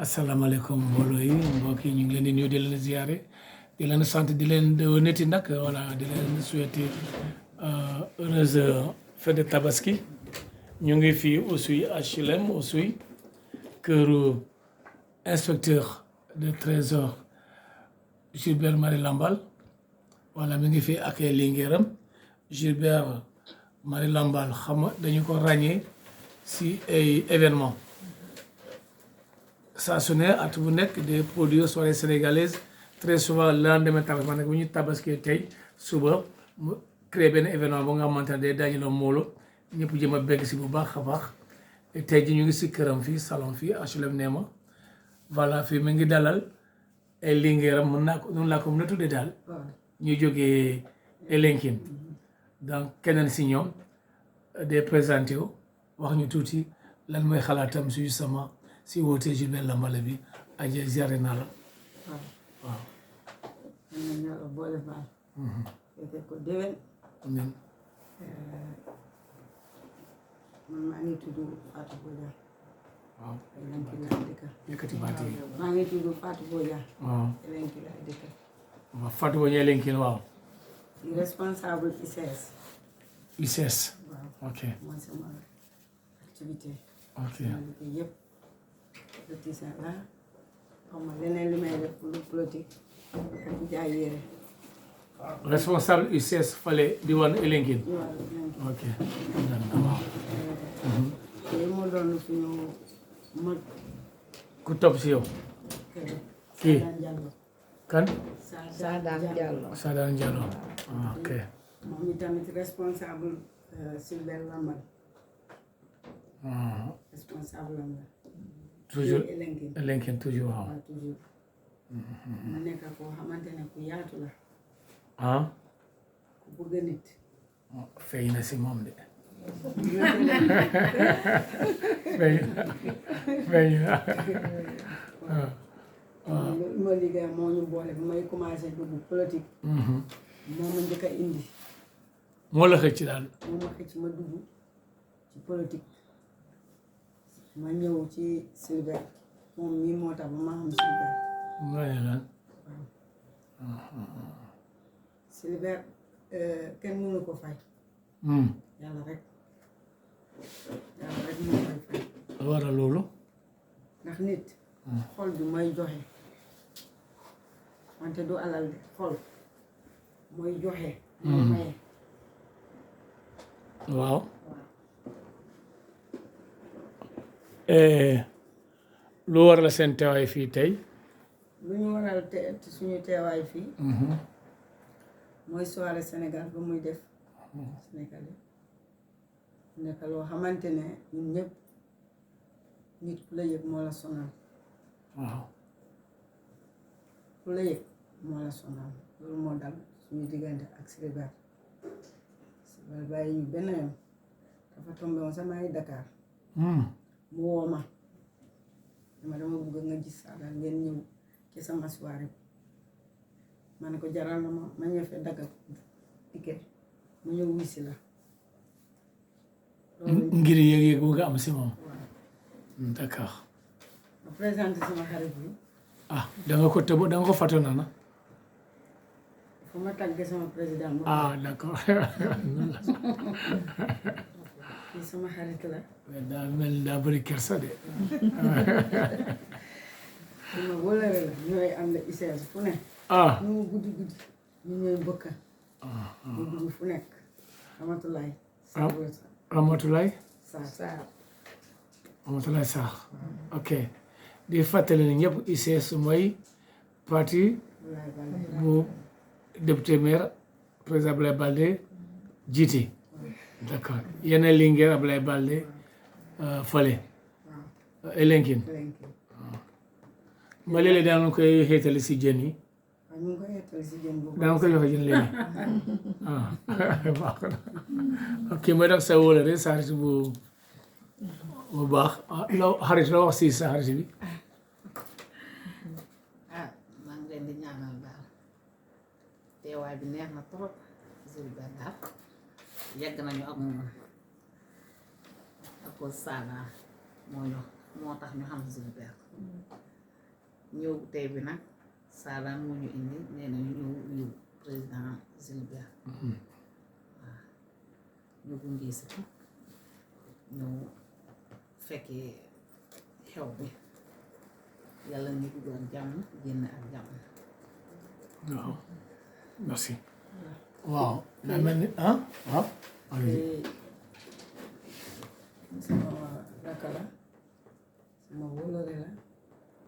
asalaamaaleykum mbooloo yi mbokk yi ñu ngi leen di nuyu di leen ziare di leen sant di leen déwénati nag voilà di leen souhaiter heureuse fête de tabaski ñu ngi fii Oussouye HLM Oussouye këru inspecteur de trésor Gilbert Marie Lambal voilà mi ngi fii ak ay lingeeram Gilbert Marie Lambal xam nga dañu ko ràññee si ay événement saa su ne at bu nekk des produits soirées sénégalaises très souvent le lendemain tabaski man nag bu ñu tabaskee tey suba mu créé benn événement bu nga xamante ne day dajaloo mbooloo ñëpp jëm a begg si bu baax a baax tey ji ñu ngi si këram fii salon fii HLM Néma voilà fii mi ngi dalal ay lingeeram mën naa ko noonu laa ko mën a tuddee daal ñu jógee Elinkine donc keneen si ñoom day présenté wu wax ñu tuuti lan mooy xalaatam suy sama si wootee Gilbert Lambal bi aja ziare naa la waaw man na ñoo boole baal fekkee ko déwén amiin man maa ngi tudd Fatou Bodian waaw Elinkine laa dëkk yëkkati baat yi maa ngi tudd Fatou Bodian waaw Elinkine laa dëkk waaw Fatou Bodian Elinkine waaw di responsable ICS ICS waaw ok mooy sama activité ok sama liggéey yëpp politicien la xam nga leneen li may def lu politique ak jaay yére responsable ICS fale diwaan Elinkine ñu wàllu Elinkine ok waaw te moo doon suñu mag ku topp si yow kër kii Sadaan Diallo kan Sadaan Diallo Sadaan Diallo ok moom itamit responsable Gilbert Lambal responsable am la toujours Elinkine Elinkine toujours waaw waaw toujours mu nekk koo xamante ne ku yaatu la ah ku bëgg nit feeñ na si moom de feeñ na ma liggéey moo ñu boole bi may commencé dugg politique moo ma njëkk a indi moo la xëcc daal moo ma xëcc ma dugg ci politique ma ñëw ci Gilbert moom mii moo tax ba ma xam Gilbert nga ne lan Gilbert kenn mënu ko fay yàlla rek moo koy fay lu waral loolu ndax nit xol bi mooy joxe wante du alal de xol mooy joxe mooy maye waaw lu waral seen teewaay fii tey lu ñu waral te suñu teewaay fii mooy soirée Sénégal ba muy def Sénégal yi nekk loo xamante ne ñun ñëpp nit ku la yëg moo la sonal waaw ku la yëg moo la sonal loolu moo dal suñu diggante ak Gilbert bàyyi ñu benn yoon dafa tombé woon sama ay Dakar mu woo ma dama bëgg nga gis Sadaan ngeen ñëw ci sama soirée ma ne ko jaral na ma ñëw fee dagg ticket mu ñëw wisi la ngir yëg-yëg bu nga am si moom d'accord ma présenté sama xarit bi ah danga ko tëb danga ko fàtte na fu ma tàggee sama président ah d'accord kii sama xarit la daa mel daa bëri kersa de li ma wóolare la ñooy ànd ICS fu ne ah ñu mu guddi ñu ñooy bëkka ñu dugg fu nekk Ramatulaay Ramatulaay Sarr Ramatulaay Sarr ok di fàttali ne ñëpp ICS mooy parti bu député maire président Abdoulaye Baldé jiite d'accord yeneen Linguère Abdoulaye Baldé fale Elinkine ma léeg-léeg daan koy xeetali si jën yi waaw ñu ngi koy yettali si jën boobu daan koy joxe jën léegi ah baax na ok mooy tax sa wóola de sa xarit bu baax loo xarit la wax si sa xarit bi maa ngi leen di ñaanal daal teewaay bi neex na trop Gilbert daal yàgg nañu ak moom ak ko Sadaan moo tax ñu xam Gilbert ñëw tey bi nag Saadaan moo ñu indi nee na ñu ñëw président Gilbert waaw ñu gunge si ko ñu fekkee xew bi yàlla ñu duggoon jàmm génn ak jàmm waaw merci waaw daa mel ni ah waaw sama rakk la sama wóllare la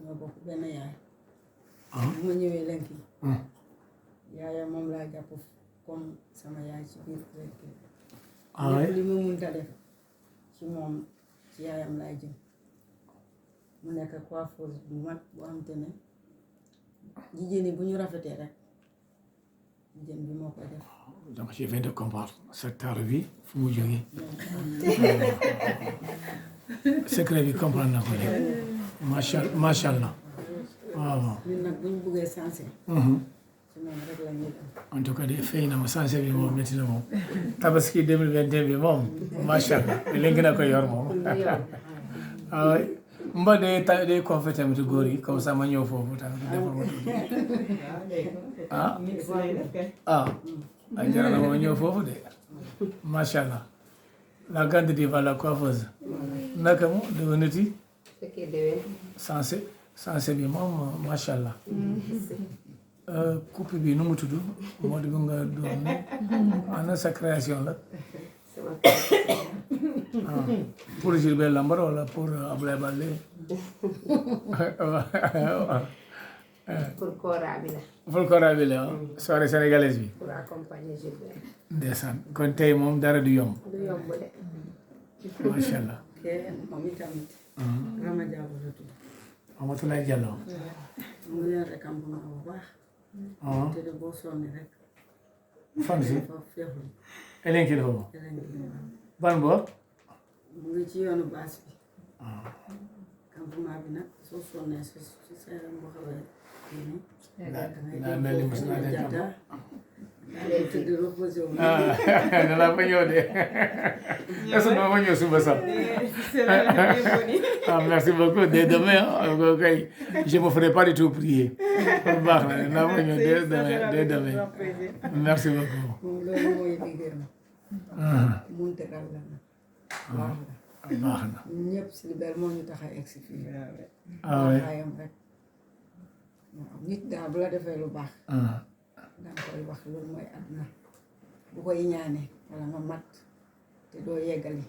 ñoo bokk benn yaay bu ma ñëwee lenki yaayam moom laa jàpp comme sama yaay ci biir kër gi lépp li ma mënta def ci moom ci yaayam laay jëm mu nekk coiffeuse bu mag boo xam te ne jigéen ñi bu ñu rafetee rek jigéen bi moo koy def donc je viens de comprendre secteur bi fu mu jógee secret bi comprendre na ko léegi macha allah waaw ñun nag bu ñu buggee sensé ci moom rek la ñuy dem en tout cas de fay na ma sensé bi moom métti na moom tabaski 2021 bi moom macha allah léegi na ko yor moom waaw mba day confé tamit góor yi comme ça ma ñëw foofu tamit defal ma tuuti jara na ma ñëw foofu de macha allah la grande diva la coiffeuse naka mu déwénati sensé bi moom macha allah coupe bi nu mu tudd moo di nga doon ana sa création la pour Gilbert Lambar wala pour Abdoulaye Baldé pour Kora bi la. pour Kora bi la soirée sénégalaise bi pour accompagner Gilbert. ndeysaan kon tey moom dara du yomb du yomb de. macha allah ke moom itamit Rama Diabo la tudd Amatulaye Diallo mu ngi leen campement bu baax te de boo sonni rek fan si dafa feexul elenki foofu ban boor mu ngi ci yoonu baas bi campement bi nag soo sonnee si sa yaram boo xawee daa mel ni mos naa dem jata daa tëdd reposé wu danaa fa ñëw de est-ce que doo fa ñëw suba sax merci beaucoup dès demain kay je me ferai pas du tout prier baax na danaa fa ñëw dès demain merci beaucoup moom loolu mooy liggéeyam mun tegal la nag baax na baax na ñun ñëpp Gilbert moo ñu tax a egsi fii baaxaayam rek waaw nit daal bu la defee lu baax danga koy wax loolu mooy àdduna bu koy ñaanee wala nga mat te doo yeggali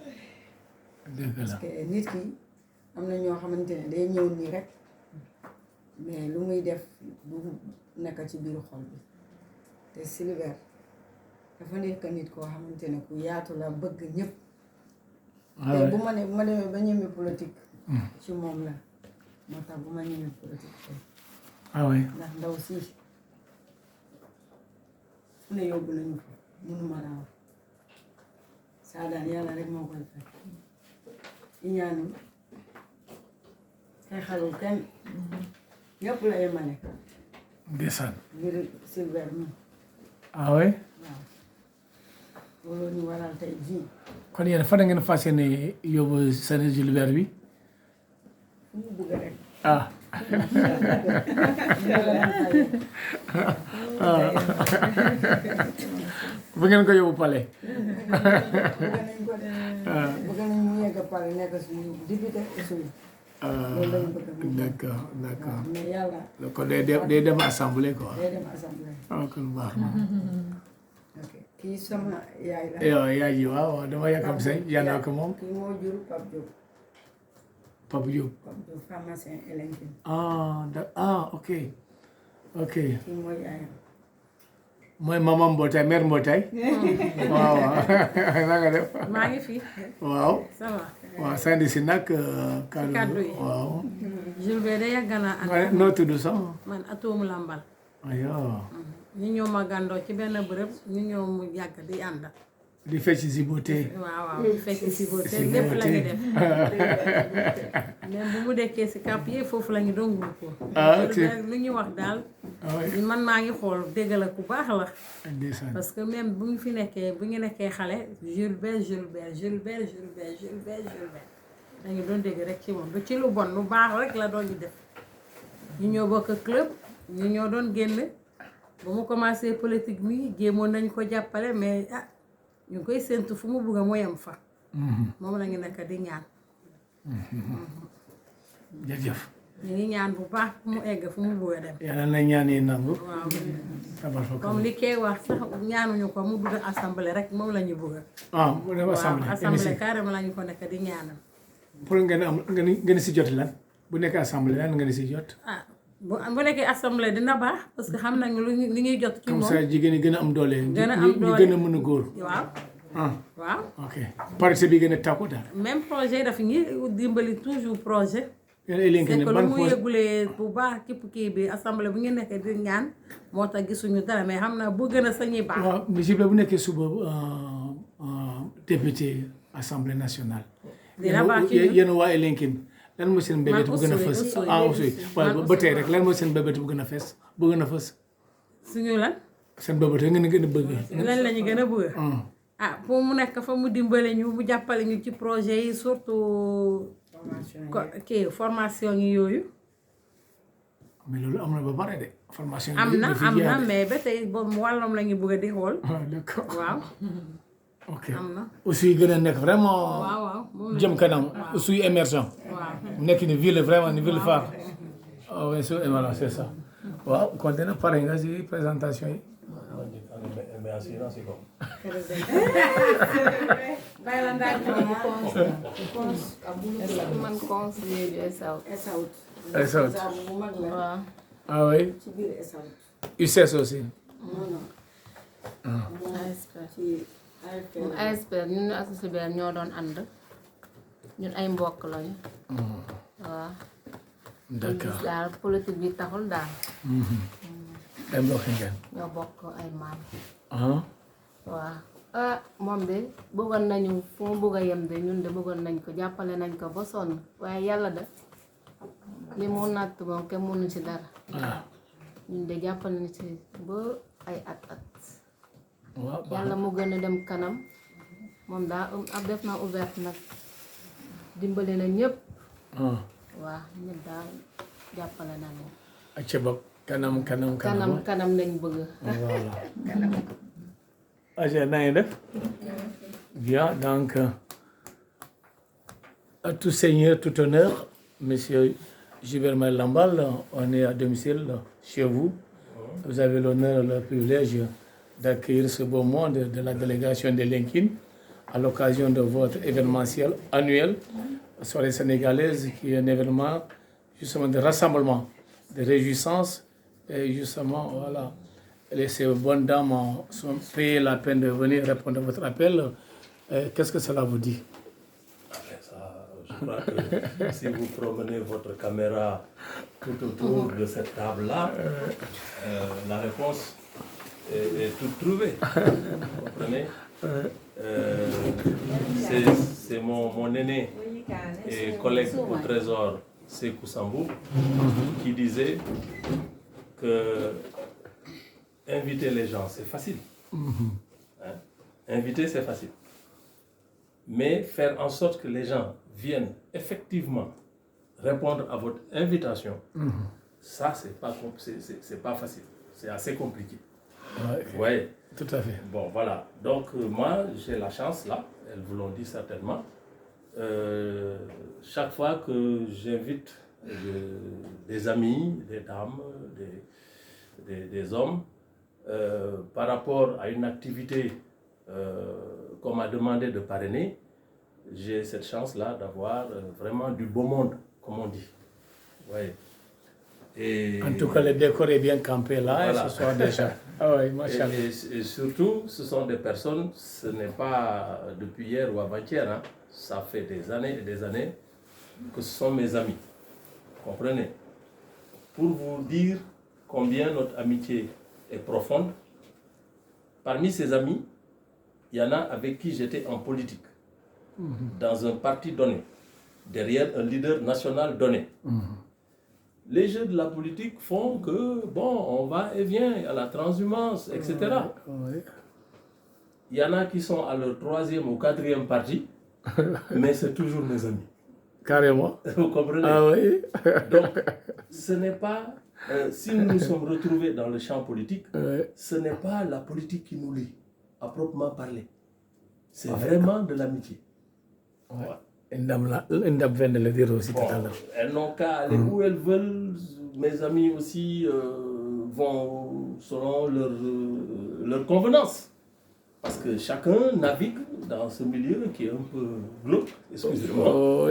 dëgg parce la que nit ki am na ñoo xamante ne day ñëw nii rek mais lu muy def du nekk ci biir xol bi te Gilbert dafa nekk nit koo xamante ne ku yaatu la bëgg ñëpp te bu ma demee ba ñëwee politique ci moom la moo tax bu ma ñëwee politique tey ndax ndaw si fu ne yóbbu nañu ko mënuma laa wax Saadaan yàlla rek moo koy fekk i ñaanul xeexalul kenn ñëpp la yemale ndeysaan ngir Gilbert mi waaw loolu ñu waral tey jii kon yéen fan ngeen fas yéene yóbbu seen Gilbert bi fu mu bugg rek bu ngeen ko yóbbu palais bëgg nañ mu yegg pare nekk suñu député suñu loolu lañu bëgg d'accord d'accord mais yàlla kon day dem assemblée quoi day dem assemblée kon baax na ok kii sama yaay la yow yaay ji waaw dama yàkkam sañ yàlla ko moom kii moo jur Pape Diop Pape Diop pharmacien Elenkin ok kii mooy yaayam mooy maman mbootaay mère mbootaay waaw na nga def maa ngi fi. waaw ça va. waaw sandi si nag kaddu yi. waaw Gilbert de yàgg naa ànd. noo tudd sax man Atomu Lambal. aywa ñu ñëw ma gàndoo ci benn bërëb ñu ñëw mu yàgg di ànd. di fecc si beauté waaw fekk si boote lépp la ñu def. même bu mu dekkee si kàpp yi foofu la ñu doon groupe. lu ñu wax daal. man maa ngi xool dégg la ku baax la. parce que même bu ñu fi nekkee bu ñu nekkee xale Gilbert dañu doon dégg rek ci moom du ci lu bon lu baax rek la doon ñu def. ñu ñoo bokk club ñu ñoo doon génn ba mu commencé politique mi jéemoon nañ ko jàppale mais ah ñu ngi koy séntu fu mu bugg a mooy am fa moom la ñu nekk di ñaan jërëjëf ñu ngi ñaan bu baax fu mu egg fu mu bugg a dem yàlla na ñaan yi nangu waaw tabar fa comme li kay wax sax ñaanuñu ko mu dugg assemblée rek moom la ñu bugg mu dem waaw assemblée assemblée carrément la ñu ko nekk di ñaanal pour ngeen am ngeen si jot lan bu nekk assemblée lan ngeen si jot ah bu nekkee assemblée dina baax parce que xam nañu li ñuy jot ci comme moom ça jigéen ñi gën a am doole Gën a am ñu doole. gën a mën a góor waaw ah waaw ok parité bi gën a takku daal même projet daf ñi dimbali toujours projet yéen ay lénk c'est ne que lu ban mu projet yëgulee bu baax képp kii bi assemblée bu ngeen nekkee di ñaan moo tax gisuñu dara mais xam naa bu gën a sañuy baax waaw monsieur bu nekkee suba député assemblée nationale Dina baax ci ñun. yéen waa Elenkin lan mooy seen mbébét bu gën a fës Oussouye, ah Oussouye waaw man ba tey rek lan mooy seen mbébét bu gën a fës bu gën a fës suñu lan seen mbébét rek ngeen gën a bëgg lan la ñu gën a bëgg ah pour mu nekk fa mu dimbale ñu mu jàppale ñu ci projet yi surtout kii formation yi yooyu mais loolu am na ba pare de formation yi am na dafa am na jeex de. mais ba tey boobu wàllum la ñu bëgg a di xool ah d'accord waaw ok am na Oussouye gën a nekk vraiment waaw waaw moom la jëm kanam Oussouye émergent waaw mu nekk ni ville vraiment ni ville phare ah oui voilà c'est ça waaw kon dina pare nga si présentation yi man conseiller du SAO. Esaut. Esaut. bu mag la waaw ah oui ci biir Esaut. UCS aussi non non ASP ci AFP ASP ñun ñu associé ñoo doon ànd ñun ay mbokk lañu waaw d'accord daal politique bi taxul daal ay mbokk ngeen ñoo bokk ay maam ah waaw ah moom de bëggoon nañu fu mu bëgg a yem de ñun de bëggoon nañ ko jàppale nañ ko ba sonn waaye yàlla de li mu natt moom kenn mënu ci dara ah ñun de jàppale na ci ba ay at waaw yàlla mu gën a dem kanam moom daa ab def na ouverte nag dimbali na ñëpp ah waaw ñëpp daal jàppale na leen acca bopp kanam kanam lañ bëgg voilà acca na ngeen def bien donc à tout seigneur tout honneur monsieur Gilbert Maël Lambal on est à domicile chez vous vous avez l'honneur et le privilège d'accueillir ce beau monde de la délégation de Lenkin à l'occasion de votre événementiel annuel soirée sénégalaise qui est un événement justement de rassemblement, de réjouissance et justement voilà ces bonnes dames sont payées la peine de venir répondre à votre appel. Qu'est-ce que cela vous dit? Ça, je crois que si vous promenez votre caméra tout autour de cette table-là, la réponse est toute trouvée. Vous comprenez? C'est mon aîné et collègue au trésor, Sékou Sambou, qui disait que inviter les gens, c'est facile. Hein? Inviter, c'est facile. Mais faire en sorte que les gens viennent effectivement répondre à votre invitation, ça, c'est pas facile. C'est assez compliqué. Ouais, tout à fait. Bon, voilà. Donc, moi, j'ai la chance, là, elles vous l'ont dit certainement, chaque fois que j'invite des amis, des dames, des hommes, par rapport à une activité qu'on m'a demandé de parrainer, j'ai cette chance-là d'avoir vraiment du beau monde, comme on dit. Ouais. Et En tout cas, le décor est bien campé là, Voilà. et ce soir déjà. Ah oui, machallah. et surtout, ce sont des personnes, ce n'est pas depuis hier ou avant-hier, hein, ça fait des années et des années que ce sont mes amis. Comprenez? Pour vous dire combien notre amitié est profonde, parmi ces amis, il y en a avec qui j'étais en politique, dans un parti donné, derrière un leader national donné. Les jeux de la politique font que, bon, on va et vient à la transhumance, etc. Oui. Il y en a qui sont à leur 3e ou 4e parti, mais c'est toujours mes amis. Carrément. Vous comprenez? Ah oui. Donc, ce n'est pas, si nous nous sommes retrouvés dans le champ politique, ce n'est pas la politique qui nous lie, à proprement parler. C'est vraiment de l'amitié. Ouais. Une dame vient de le dire aussi tout à l'heure. Elles n'ont qu'à aller où elles veulent. Mes amis aussi vont selon leur convenance. Parce que chacun navigue dans ce milieu qui est un peu glauque, excusez-moi.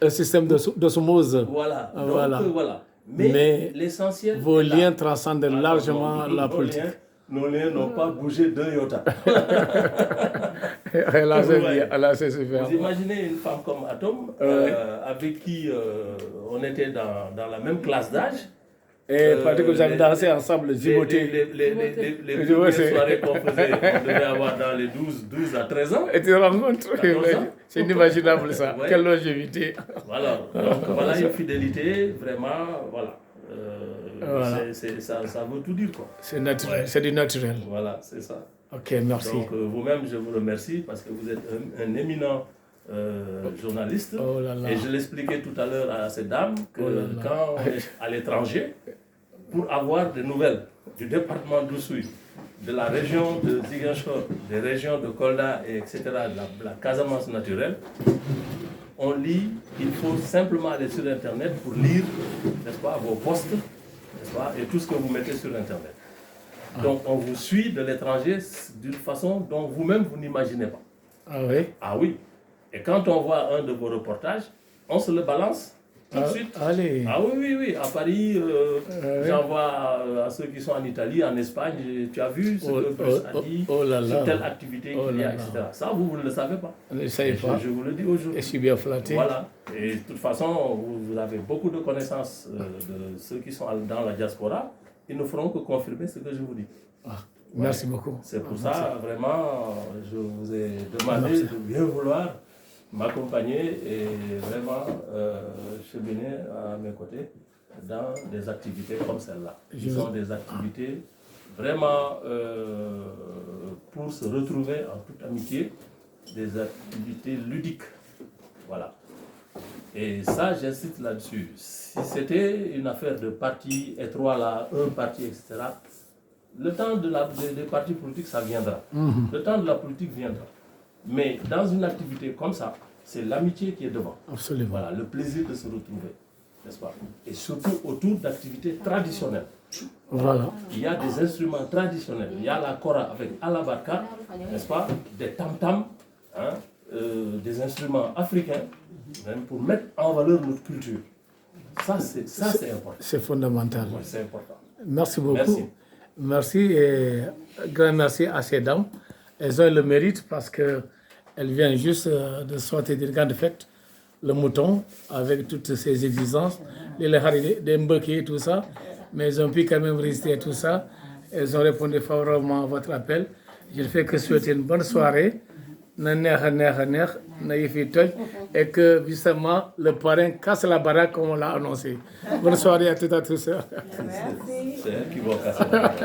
Un système d'osmose. Voilà. Donc, Voilà. voilà. Mais l'essentiel. Vos liens transcendent largement la politique. Nos liens n'ont pas bougé d'un iota. Là, c'est super. Vous imaginez une femme comme Atom, avec qui on était dans la même classe d'âge. Et pratiquement, vous avez dansé ensemble, ziboté. Les soirées qu'on faisait, on devait avoir dans les 12 à 13 ans. Et tu te rends compte, c'est inimaginable ça. Ouais. Quelle longévité. Voilà, donc voilà une fidélité, vraiment, voilà. Voilà. Ça veut tout dire, quoi. C'est naturel, c'est du naturel. Voilà, c'est ça. Ok, merci. Donc vous-même, je vous remercie parce que vous êtes un éminent journaliste. Oh là là. Et je l'expliquais tout à l'heure à cette dame que quand on est à l'étranger, pour avoir des nouvelles du département d'Oussouye, de la région de Ziguinchor, des régions de Kolda, et etc., de la Casamance naturelle, on lit, il faut simplement aller sur Internet pour lire, n'est-ce pas, vos posts, n'est-ce pas, et tout ce que vous mettez sur Internet. Donc on vous suit de l'étranger d'une façon dont vous-même vous n'imaginez pas. Ah oui? Ah oui. Et quand on voit un de vos reportages, on se le balance tout de suite. Allez. Ah oui. À Paris, j'envoie à ceux qui sont en Italie, en Espagne, tu as vu ce que Bruce a dit sur telle activité qu'il y a, etc. Ça, vous ne le savez pas. Je ne savais pas. Je vous le dis aujourd'hui. Et je suis bien flatté. Voilà. Et de toute façon, vous avez beaucoup de connaissances de ceux qui sont dans la diaspora. Ils ne feront que confirmer ce que je vous dis. Ah, merci beaucoup. C'est pour ça, vraiment, je vous ai demandé de bien vouloir m'accompagner et vraiment cheminer à mes côtés dans des activités comme celle-là. Qui sont des activités vraiment pour se retrouver en toute amitié, des activités ludiques. Voilà. Et ça, j'insiste là-dessus. Si c'était une affaire de parti étroit là, un parti, etc., le temps des partis politiques, ça viendra. Le temps de la politique viendra. Mais dans une activité comme ça, c'est l'amitié qui est devant. Absolument. Voilà, le plaisir de se retrouver, n'est-ce pas? Et surtout autour d'activités traditionnelles. Voilà. Il y a des instruments traditionnels. Il y a la kora avec alabarka, n'est-ce pas? Des tam-tams, hein, des instruments africains, même pour mettre en valeur notre culture. Ça, c'est important. C'est fondamental. Ouais, c'est important. Merci beaucoup. Merci. Merci et grand merci à ces dames. Elles ont le mérite parce qu'elles viennent juste de sortir d'une grande fête, le mouton, avec toutes ses exigences, les haris, des mbeki et tout ça. Mais elles ont pu quand même résister à tout ça. Elles ont répondu favorablement à votre appel. Je ne fais que souhaiter une bonne soirée. Et que justement le parrain casse la baraque comme on l'a annoncé. Bonne soirée à toutes et à tous. C'est elles qui vont casser la baraque.